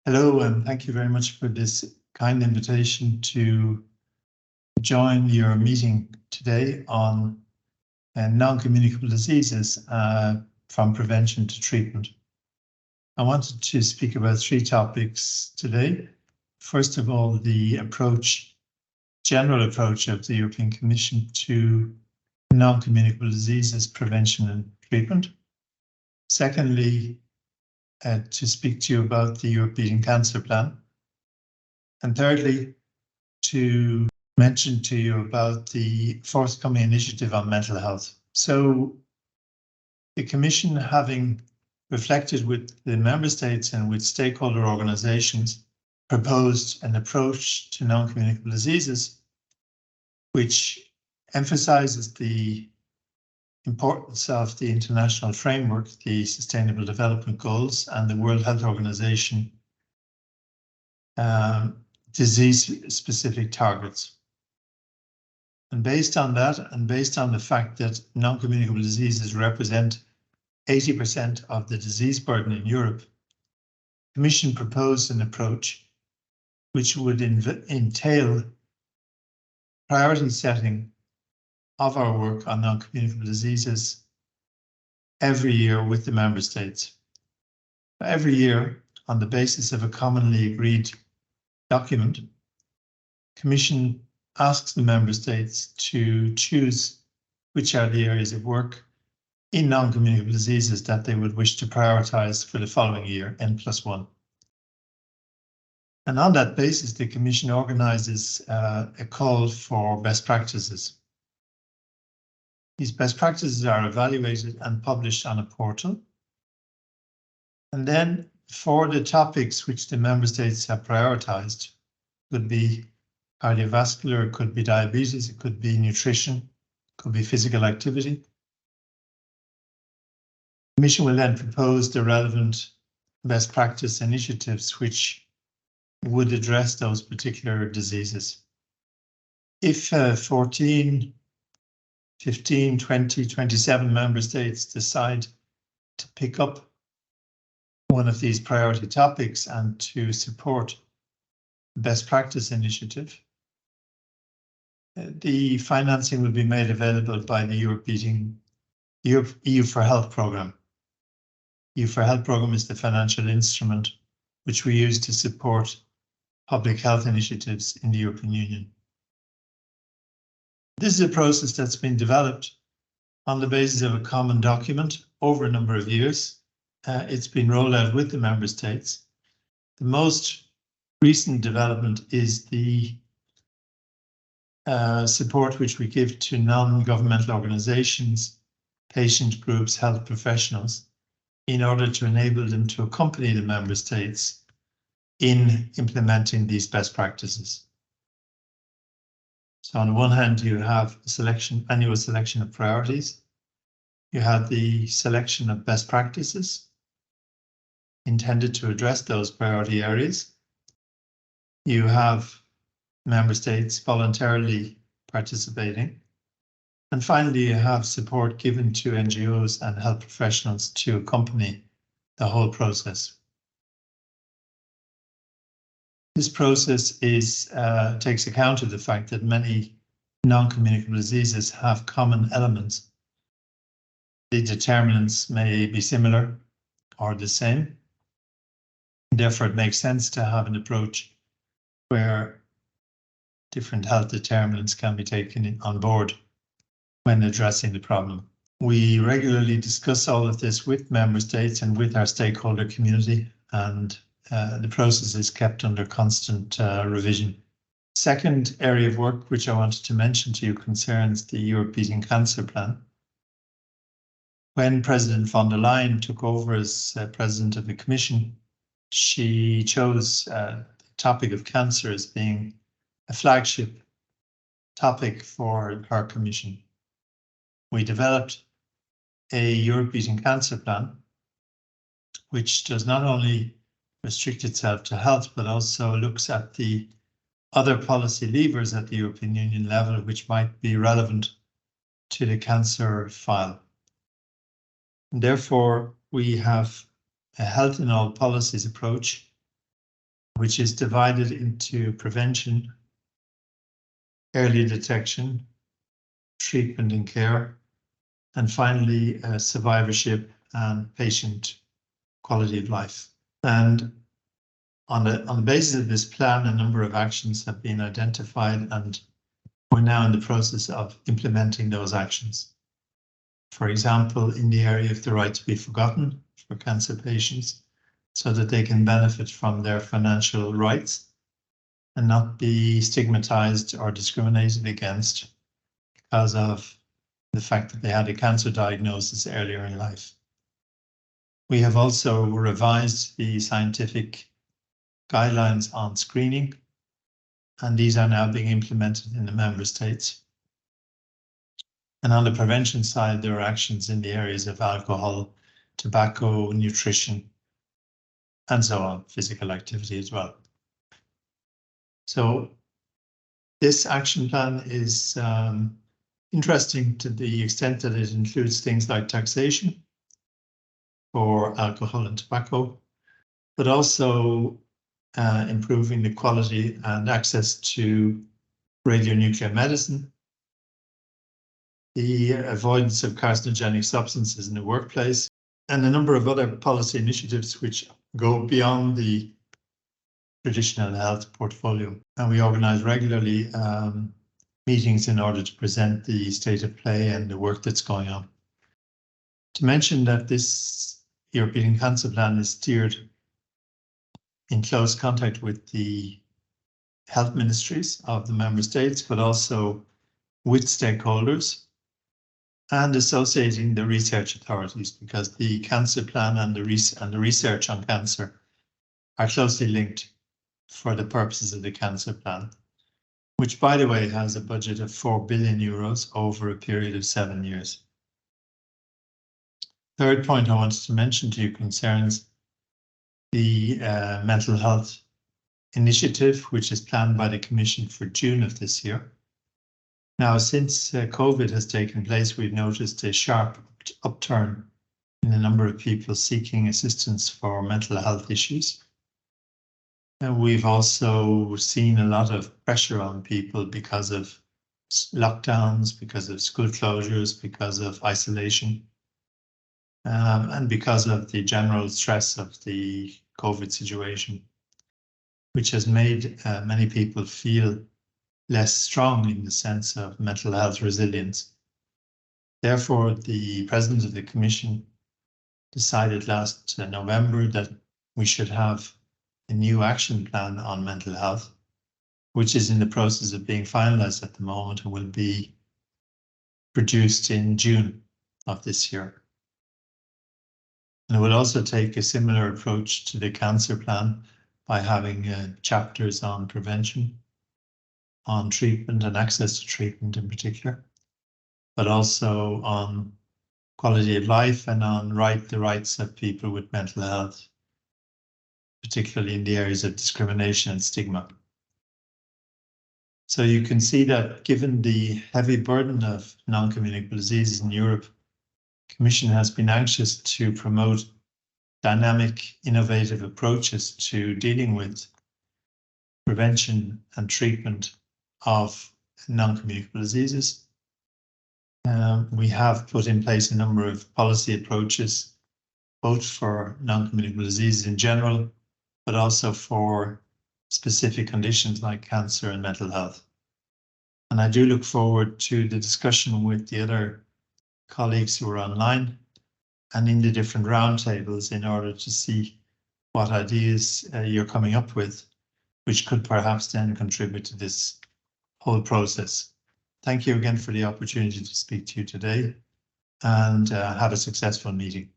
Hello, and thank you very much for this kind invitation to join your meeting today on non-communicable diseases from prevention to treatment. I wanted to speak about three topics today. First of all, the general approach of the European Commission to non-communicable diseases prevention and treatment. Secondly, to speak to you about the European Cancer Plan. And thirdly, to mention to you about the forthcoming initiative on mental health. So the Commission, having reflected with the member states and with stakeholder organizations, proposed an approach to non-communicable diseases, which emphasizes the importance of the international framework, the Sustainable Development Goals and the World Health Organization disease-specific targets. And based on that, and based on the fact that non-communicable diseases represent 80% of the disease burden in Europe, the Commission proposed an approach which would entail priority setting of our work on non-communicable diseases every year with the member states. Every year, on the basis of a commonly agreed document, the Commission asks the member states to choose which are the areas of work in non-communicable diseases that they would wish to prioritize for the following year, N+1. And on that basis, the Commission organizes a call for best practices. These best practices are evaluated and published on a portal. And then for the topics which the member states have prioritized, could be cardiovascular, it could be diabetes, it could be nutrition, it could be physical activity. The Commission will then propose the relevant best practice initiatives which would address those particular diseases. If 14, 15, 20, 27 member states decide to pick up one of these priority topics and to support the best practice initiative, the financing will be made available by the EU for Health programme. EU for Health programme is the financial instrument which we use to support public health initiatives in the European Union. This is a process that's been developed on the basis of a common document over a number of years. It's been rolled out with the member states. The most recent development is the support which we give to non-governmental organizations, patient groups, health professionals, in order to enable them to accompany the member states in implementing these best practices. So on the one hand, you have annual selection of priorities. You have the selection of best practices intended to address those priority areas. You have member states voluntarily participating. And finally, you have support given to NGOs and health professionals to accompany the whole process. This process takes account of the fact that many non-communicable diseases have common elements. The determinants may be similar or the same. Therefore, it makes sense to have an approach where different health determinants can be taken on board when addressing the problem. We regularly discuss all of this with member states and with our stakeholder community, and the process is kept under constant revision. Second area of work which I wanted to mention to you concerns the European Cancer Plan. When President von der Leyen took over as President of the Commission, she chose the topic of cancer as being a flagship topic for her Commission. We developed a European Cancer Plan, which does not only restrict itself to health, but also looks at the other policy levers at the European Union level, which might be relevant to the cancer file. And therefore, we have a health in all policies approach, which is divided into prevention, early detection, treatment and care, and finally survivorship and patient quality of life. And on the basis of this plan, a number of actions have been identified, and we're now in the process of implementing those actions. For example, in the area of the right to be forgotten for cancer patients, so that they can benefit from their financial rights and not be stigmatized or discriminated against because of the fact that they had a cancer diagnosis earlier in life. We have also revised the scientific guidelines on screening, and these are now being implemented in the member states. And on the prevention side, there are actions in the areas of alcohol, tobacco, nutrition, and so on, physical activity as well. So this action plan is interesting to the extent that it includes things like taxation for alcohol and tobacco, but also improving the quality and access to radionuclear medicine, the avoidance of carcinogenic substances in the workplace, and a number of other policy initiatives which go beyond the traditional health portfolio. And we organise regularly meetings in order to present the state of play and the work that's going on. To mention that this European Cancer Plan is steered in close contact with the health ministries of the member states, but also with stakeholders and associating the research authorities, because the cancer plan and the research on cancer are closely linked for the purposes of the cancer plan, which, by the way, has a budget of 4 billion euros over a period of 7 years. Third point I wanted to mention to you concerns the mental health initiative, which is planned by the Commission for June of this year. Now, since COVID has taken place, we've noticed a sharp upturn in the number of people seeking assistance for mental health issues. And we've also seen a lot of pressure on people because of lockdowns, because of school closures, because of isolation, and because of the general stress of the COVID situation, which has made many people feel less strong in the sense of mental health resilience. Therefore, the President of the Commission decided last November that we should have a new action plan on mental health, which is in the process of being finalized at the moment and will be produced in June of this year. And it will also take a similar approach to the cancer plan by having chapters on prevention, on treatment and access to treatment in particular, but also on quality of life and on the rights of people with mental health, particularly in the areas of discrimination and stigma. So you can see that given the heavy burden of non-communicable diseases in Europe, the Commission has been anxious to promote dynamic, innovative approaches to dealing with prevention and treatment of non-communicable diseases. We have put in place a number of policy approaches, both for non-communicable diseases in general, but also for specific conditions like cancer and mental health. And I do look forward to the discussion with the other colleagues who are online and in the different roundtables in order to see what ideas you're coming up with, which could perhaps then contribute to this whole process. Thank you again for the opportunity to speak to you today, and have a successful meeting.